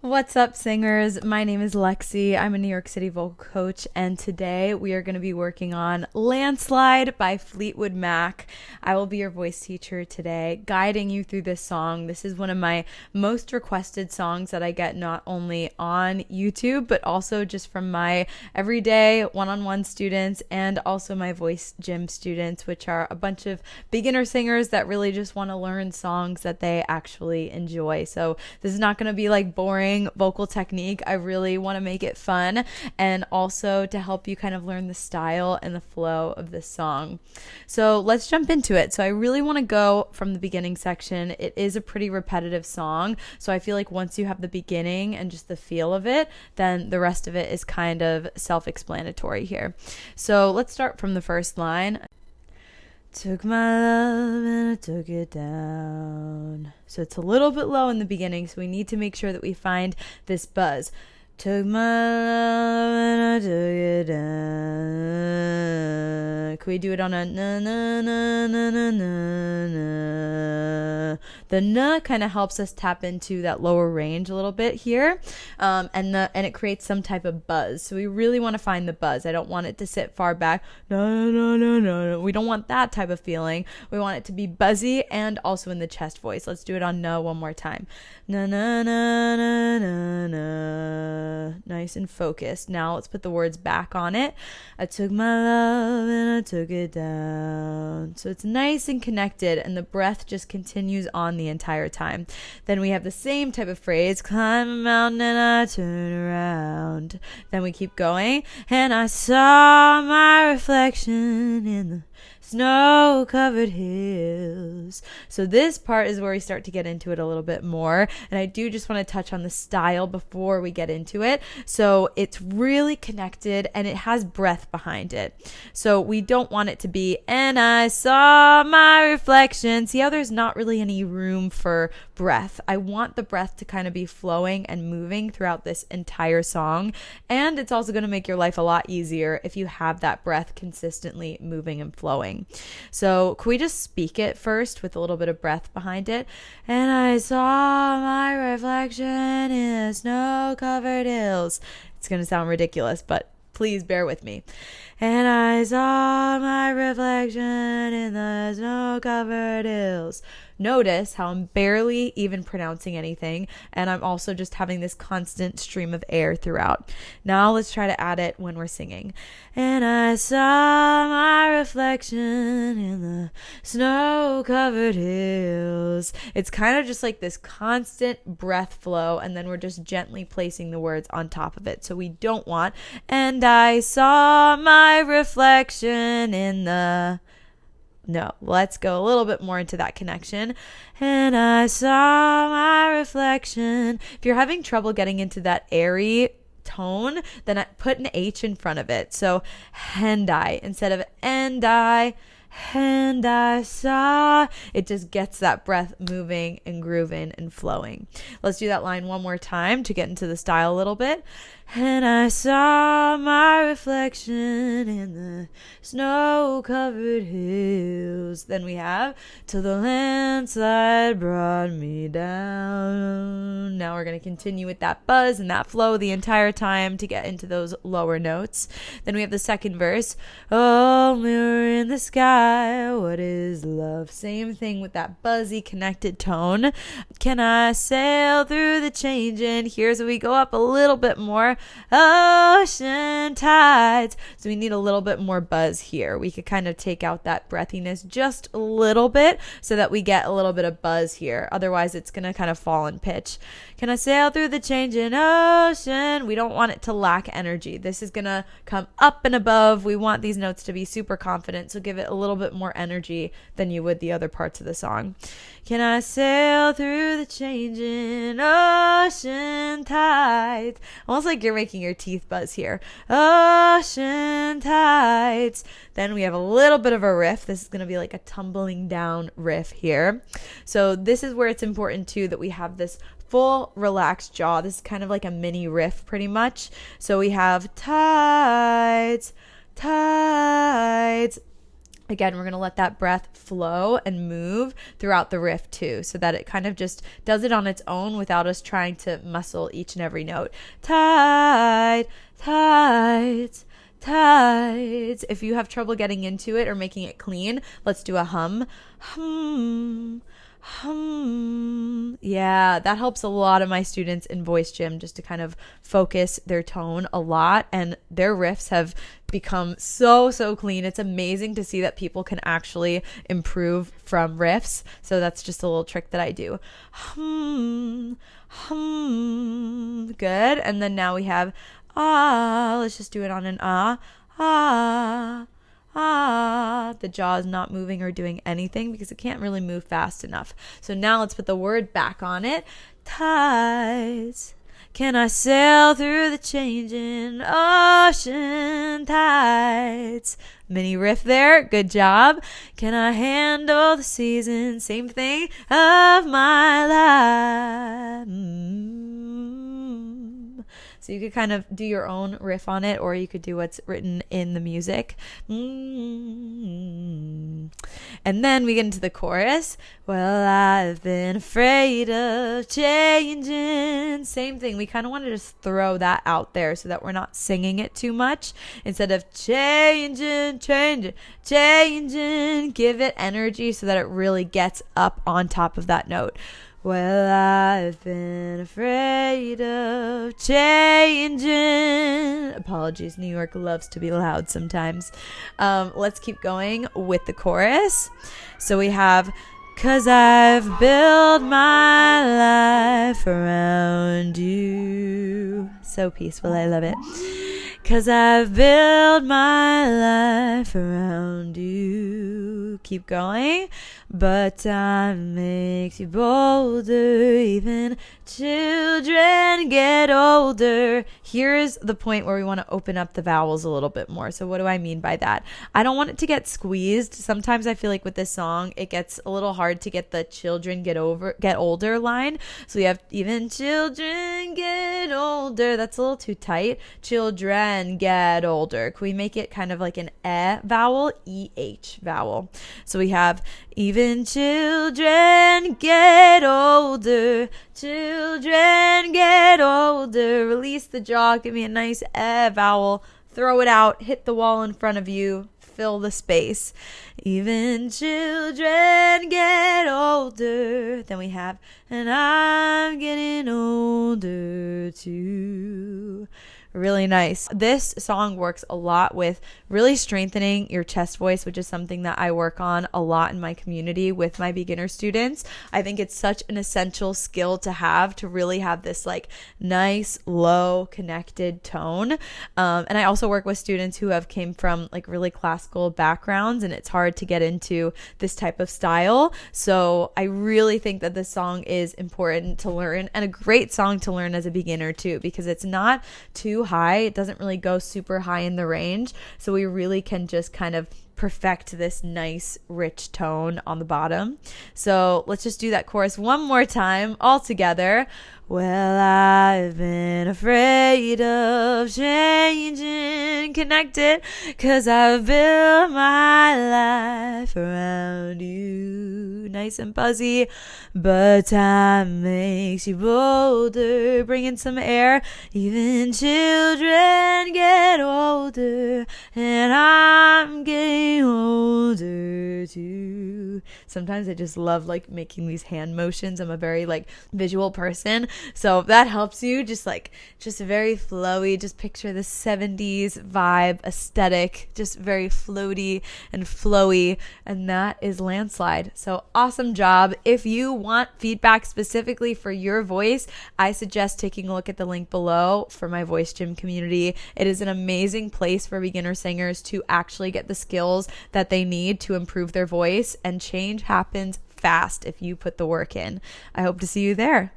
What's up, singers? My name is Lexi. I'm a New York City vocal coach, and today we are going to be working on Landslide by Fleetwood Mac. I will be your voice teacher today, guiding you through this song. This is one of my most requested songs that I get not only on YouTube, but also just from my everyday one-on-one students and also my voice gym students, which are a bunch of beginner singers that really just want to learn songs that they actually enjoy. So this is not going to be like boring vocal technique. I really want to make it fun and also to help you kind of learn the style and the flow of this song. So let's jump into it. So I really want to go from the beginning section. It is a pretty repetitive song, so I feel like once you have the beginning and just the feel of it, then the rest of it is kind of self-explanatory here. So let's start from the first line. Took my love and I took it down. So it's a little bit low in the beginning, so we need to make sure that we find this buzz. Took my love and I took it down. Can we do it on a na na na na na na na? The na kind of helps us tap into that lower range a little bit here, and it creates some type of buzz. So we really want to find the buzz. I don't want it to sit far back. No, no, no, no, no. We don't want that type of feeling. We want it to be buzzy and also in the chest voice. Let's do it on na one more time. Na na na na na na. Nice and focused. Now let's put the words back on it. I took my love and I took it down. So it's nice and connected, and the breath just continues on the entire time. Then we have the same type of phrase, climb a mountain and I turn around. Then we keep going, and I saw my reflection in the snow-covered hills. So this part is where we start to get into it a little bit more, and I do just want to touch on the style before we get into it. So it's really connected and it has breath behind it. So we don't want it to be, and I saw my reflection. See how there's not really any room for breath. I want the breath to kind of be flowing and moving throughout this entire song, and it's also going to make your life a lot easier if you have that breath consistently moving and flowing. So can we just speak it first with a little bit of breath behind it? And I saw my reflection in the snow-covered hills. It's going to sound ridiculous, but please bear with me. And I saw my reflection in the snow-covered hills. Notice how I'm barely even pronouncing anything, and I'm also just having this constant stream of air throughout. Now let's try to add it when we're singing. And I saw my reflection in the snow-covered hills. It's kind of just like this constant breath flow, and then we're just gently placing the words on top of it. So we don't want, and I saw my reflection in the... No, let's go a little bit more into that connection. And I saw my reflection. If you're having trouble getting into that airy tone, then I put an H in front of it. So, and I, instead of and I saw, it just gets that breath moving and grooving and flowing. Let's do that line one more time to get into the style a little bit. And I saw my reflection in the snow-covered hills. Then we have, till the landslide brought me down. Now we're going to continue with that buzz and that flow the entire time to get into those lower notes. Then we have the second verse. Oh, mirror in the sky, what is love? Same thing with that buzzy connected tone. Can I sail through the changing? Here's where we go up a little bit more. Ocean tides. So we need a little bit more buzz here. We could kind of take out that breathiness just a little bit so that we get a little bit of buzz here. Otherwise, it's going to kind of fall in pitch. Can I sail through the changing ocean? We don't want it to lack energy. This is going to come up and above. We want these notes to be super confident, so give it a little bit more energy than you would the other parts of the song. Can I sail through the changing ocean tides? Almost like you're making your teeth buzz here. Ocean tides. Then we have a little bit of a riff. This is going to be like a tumbling down riff here. So this is where it's important too that we have this full relaxed jaw. This is kind of like a mini riff pretty much. So we have tides, tides. Again, we're going to let that breath flow and move throughout the riff too, so that it kind of just does it on its own without us trying to muscle each and every note. Tight, tight, tight. If you have trouble getting into it or making it clean, let's do a hum. Hum. Yeah, that helps a lot of my students in voice gym, just to kind of focus their tone a lot, and their riffs have become so clean. It's amazing to see that people can actually improve from riffs. So that's just a little trick that I do. Good. And then now we have let's just do it on an the jaw is not moving or doing anything because it can't really move fast enough. So now let's put the word back on it. Tides. Can I sail through the changing ocean tides? Mini riff there. Good job. Can I handle the season? Same thing of my life. So you could kind of do your own riff on it, or you could do what's written in the music. And then we get into the chorus. Well, I've been afraid of changing. Same thing. We kind of want to just throw that out there so that we're not singing it too much. Instead of changing, give it energy so that it really gets up on top of that note. Well, I've been afraid of changing. Apologies, New York loves to be loud sometimes. Let's keep going with the chorus. So we have, 'cause I've built my life around you. So peaceful, I love it. 'Cause I've built my life around you. Keep going. But time makes you bolder, even children get older. Here's the point where we want to open up the vowels a little bit more. So what do I mean by that? I don't want it to get squeezed. Sometimes I feel like with this song, it gets a little hard to get the children get older line. So we have even children get older. That's a little too tight. Children get older. Can we make it kind of like an E vowel, EH vowel? So we have even children get older. Children get older. Release the jaw. Give me a nice vowel. Throw it out. Hit the wall in front of you. Fill the space. Even children get older. Then we have, and I'm getting older too. Really nice. This song works a lot with really strengthening your chest voice, which is something that I work on a lot in my community with my beginner students. I think it's such an essential skill to have, to really have this like nice, low, connected tone. And I also work with students who have came from like really classical backgrounds, and it's hard to get into this type of style. So I really think that this song is important to learn, and a great song to learn as a beginner too, because it's not too high. It doesn't really go super high in the range. So we really can just kind of perfect this nice, rich tone on the bottom. So let's just do that chorus one more time all together. Well, I've been afraid of changing, connect it, 'cause I've built my life around you. Nice and buzzy, but time makes you bolder. Bring in some air. Even children get older, and I'm getting older too. Sometimes I just love like making these hand motions. I'm a very like visual person. So if that helps you, just very flowy, just picture the 70s vibe aesthetic, just very floaty and flowy. And that is Landslide. So awesome job. If you want feedback specifically for your voice, I suggest taking a look at the link below for my voice gym community. It is an amazing place for beginner singers to actually get the skills that they need to improve their voice, and change happens fast if you put the work in. I hope to see you there.